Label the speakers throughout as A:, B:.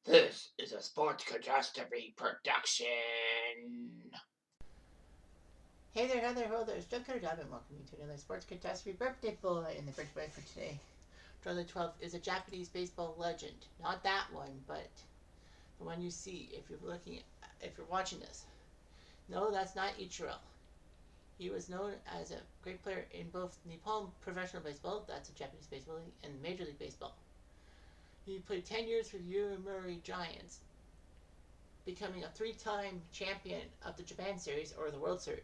A: This is a Sports Catastrophe production.
B: Hey there, ho there, it's Joe Job and welcome you to another Sports Catastrophe birthday boy. In the birthday for today, June12 is a Japanese baseball legend. Not that one, but the one you see if you're watching this. No, that's not Ichiro. He was known as a great player in both Nippon Professional Baseball, that's a Japanese baseball league, and Major League Baseball. He played 10 years for Yomiuri Giants, becoming a three-time champion of the Japan Series, or the World Series,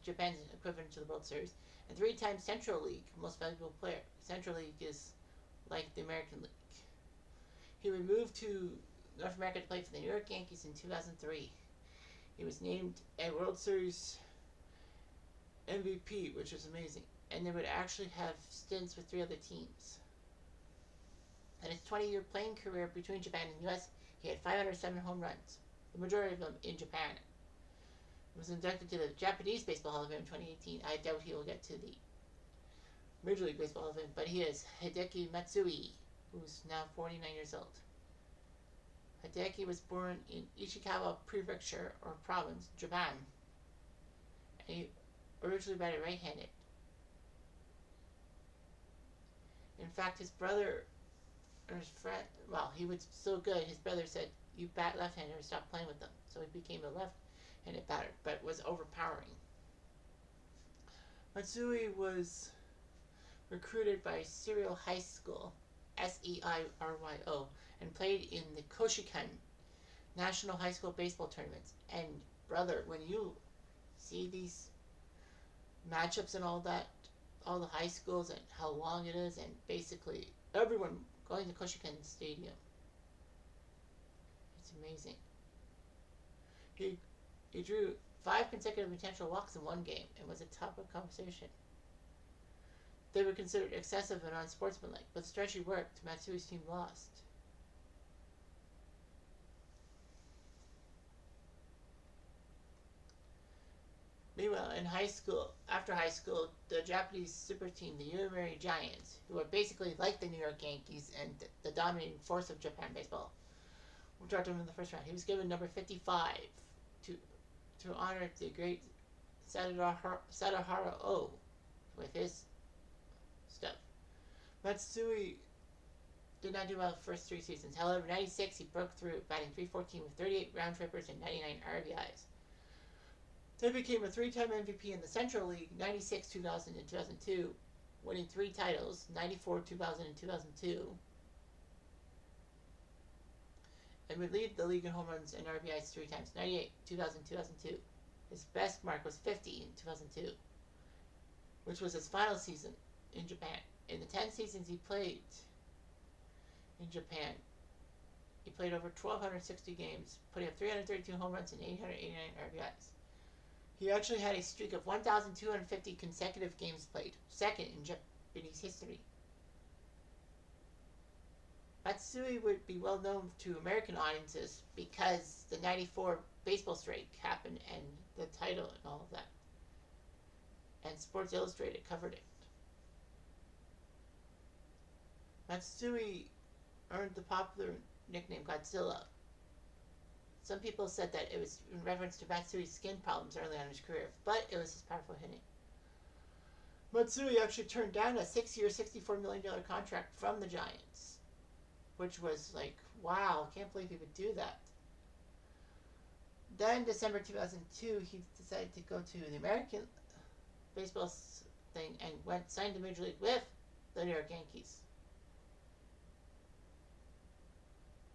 B: Japan's equivalent to the World Series, and three-time Central League Most Valuable Player. Central League is like the American League. He would move to North America to play for the New York Yankees in 2003. He was named a World Series MVP, which was amazing, and they would actually have stints with three other teams. In his 20-year playing career between Japan and the US, he had 507 home runs, the majority of them in Japan. He was inducted to the Japanese Baseball Hall of Fame in 2018. I doubt he will get to the Major League Baseball Hall of Fame, but he is Hideki Matsui, who's now 49 years old. Hideki was born in Ishikawa Prefecture or Province, Japan, and he originally batted right-handed. In fact, his brother or his friend, well, he was so good, his brother said, "You bat left-handed or stop playing with them." So he became a left-handed batter, but was overpowering. Matsui was recruited by Seiryo High School, Seiryo, and played in the Koshikan National High School Baseball Tournaments. And brother, when you see these matchups and all that, all the high schools and how long it is, and basically everyone going to Koshikan Stadium, it's amazing. He drew 5 consecutive intentional walks in one game and was a topic of conversation. They were considered excessive and unsportsmanlike, but the strategy worked. Matsui's team lost. Meanwhile, after high school, the Japanese super team, the Yomiuri Giants, who are basically like the New York Yankees and the dominating force of Japan baseball, we talked to him in the first round. He was given number 55 to honor the great Sadahara O with his stuff. Matsui did not do well the first 3 seasons. However, 96 he broke through, batting .314 with 38 round trippers and 99 RBIs. They became a 3-time MVP in the Central League, 96, 2000, and 2002, winning 3 titles, 94, 2000, and 2002, and would lead the league in home runs and RBIs 3 times, 98, 2000, 2002. His best mark was 50 in 2002, which was his final season in Japan. In the 10 seasons he played in Japan, he played over 1,260 games, putting up 332 home runs and 889 RBIs. He actually had a streak of 1,250 consecutive games played, second in Japanese history. Matsui would be well known to American audiences because the 94 baseball strike happened and the title and all of that. And Sports Illustrated covered it. Matsui earned the popular nickname Godzilla. Some people said that it was in reference to Matsui's skin problems early on in his career, but it was his powerful hitting. Matsui actually turned down a 6-year, $64 million contract from the Giants, which was like, wow, can't believe he would do that. Then, December 2002, he decided to go to the American baseball thing and signed to Major League with the New York Yankees.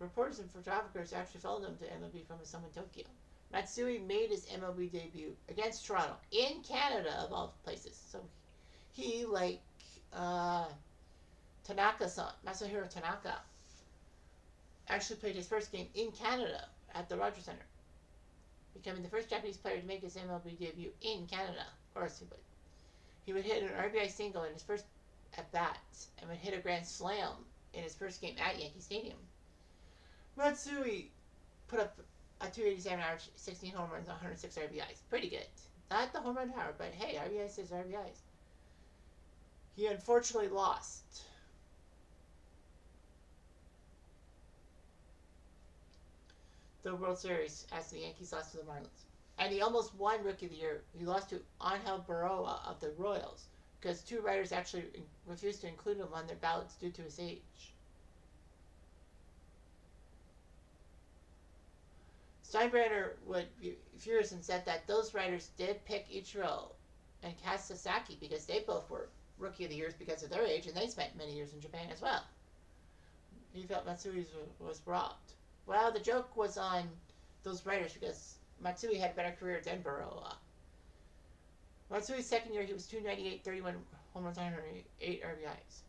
B: Reporters and photographers actually followed him to MLB from his home in Tokyo. Matsui made his MLB debut against Toronto, in Canada of all places. So he, like Tanaka-san, Masahiro Tanaka, actually played his first game in Canada at the Rogers Center, becoming the first Japanese player to make his MLB debut in Canada. Of course he would hit an RBI single in his first at-bat and would hit a grand slam in his first game at Yankee Stadium. Matsui put up a .287 average, 16 home runs, 106 RBIs. Pretty good. Not the home run power, but hey, RBIs is RBIs. He unfortunately lost the World Series as the Yankees lost to the Marlins. And he almost won Rookie of the Year. He lost to Angel Baroa of the Royals because two writers actually refused to include him on their ballots due to his age. Steinbrenner would be furious and said that those writers did pick Ichiro and Kaz Sasaki because they both were Rookie of the Years because of their age, and they spent many years in Japan as well. He felt Matsui was robbed. Well, the joke was on those writers because Matsui had a better career than Baroa. Matsui's second year, he was 298, 31 home runs, 108 RBIs.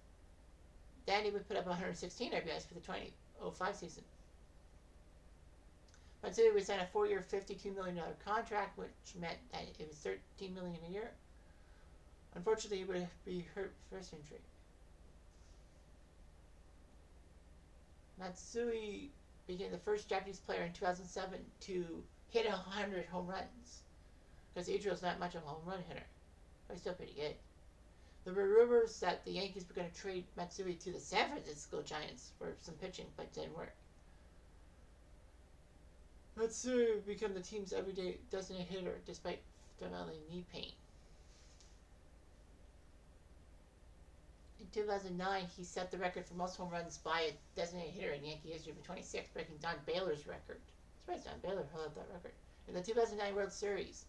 B: Then he would put up 116 RBIs for the 2005 season. Matsui was on a 4-year, $52 million contract, which meant that it was $13 million a year. Unfortunately, he would be hurt first injury. Matsui became the first Japanese player in 2007 to hit 100 home runs. Because Ichiro's not much of a home run hitter, but he's still pretty good. There were rumors that the Yankees were going to trade Matsui to the San Francisco Giants for some pitching, but it didn't work. Matsui became the team's everyday designated hitter despite developing knee pain. In 2009, he set the record for most home runs by a designated hitter in Yankee history with 26, breaking Don Baylor's record. I'm surprised Don Baylor held that record. In the 2009 World Series,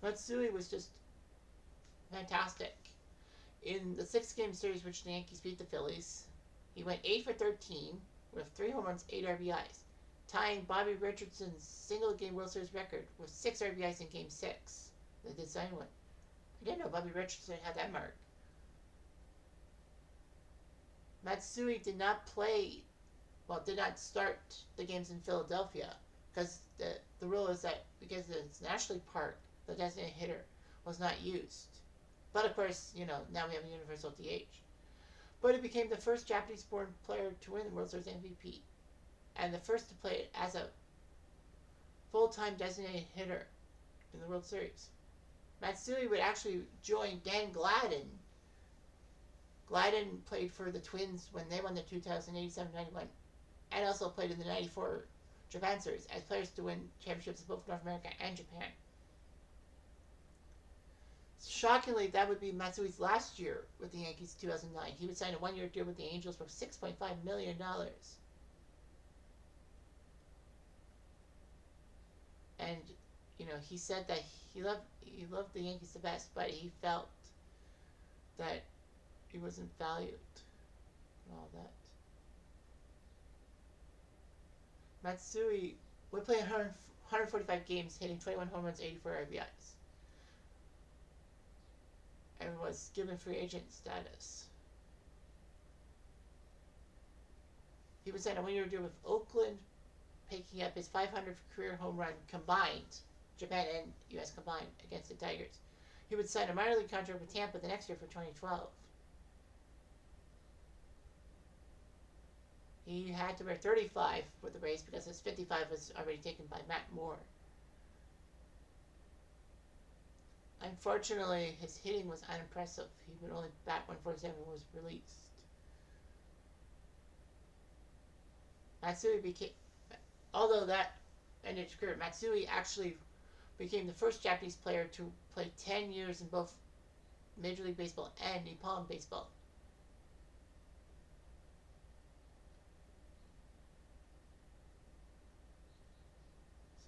B: Matsui was just fantastic. In the 6-game series, which the Yankees beat the Phillies, he went 8 for 13 with 3 home runs, 8 RBIs, tying Bobby Richardson's single-game World Series record with 6 RBIs in Game 6. They did sign one. I didn't know Bobby Richardson had that mark. Matsui did not start the games in Philadelphia because the rule is that because it's National League Park, the designated hitter was not used. But of course, now we have a universal DH. But he became the first Japanese-born player to win the World Series MVP and the first to play it as a full-time designated hitter in the World Series. Matsui would actually join Dan Gladden. Gladden played for the Twins when they won the 2087-91 and also played in the 94 Japan Series as players to win championships in both North America and Japan. Shockingly, that would be Matsui's last year with the Yankees in 2009. He would sign a 1-year deal with the Angels for $6.5 million. And, he said that he loved the Yankees the best, but he felt that he wasn't valued and all that. Matsui would play 145 games, hitting 21 home runs, 84 RBIs. And was given free agent status. He was signed a 1-year deal with Oakland, picking up his 500th career home run combined, Japan and U.S. combined, against the Tigers. He would sign a minor league contract with Tampa the next year for 2012. He had to wear 35 for the Rays because his 55 was already taken by Matt Moore. Unfortunately, his hitting was unimpressive. He would only bat 147 and was released. Although that ended his career, Matsui actually became the first Japanese player to play 10 years in both Major League Baseball and Nippon Baseball.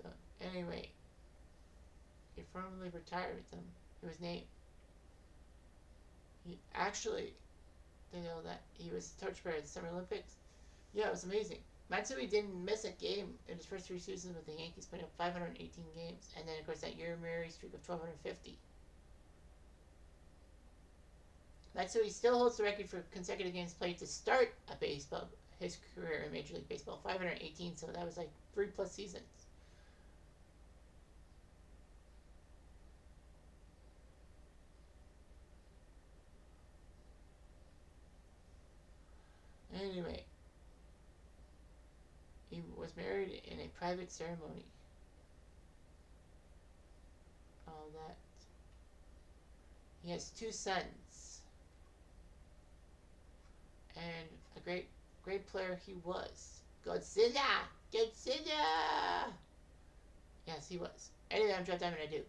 B: So, anyway, he formally retired with them. He was named. He actually, did you know that he was torchbearer at the Summer Olympics? Yeah, it was amazing. Matsui didn't miss a game in his first 3 seasons with the Yankees, putting up 518 games. And then, of course, that Urimari streak of 1,250. Matsui still holds the record for consecutive games played to start his career in Major League Baseball. 518, so that was like 3+ seasons. Anyway, he was married in a private ceremony. All that. He has 2 sons. And a great player he was. Godzilla! Godzilla! Yes, he was. Anyway, I'm Jeff Diamond. I do.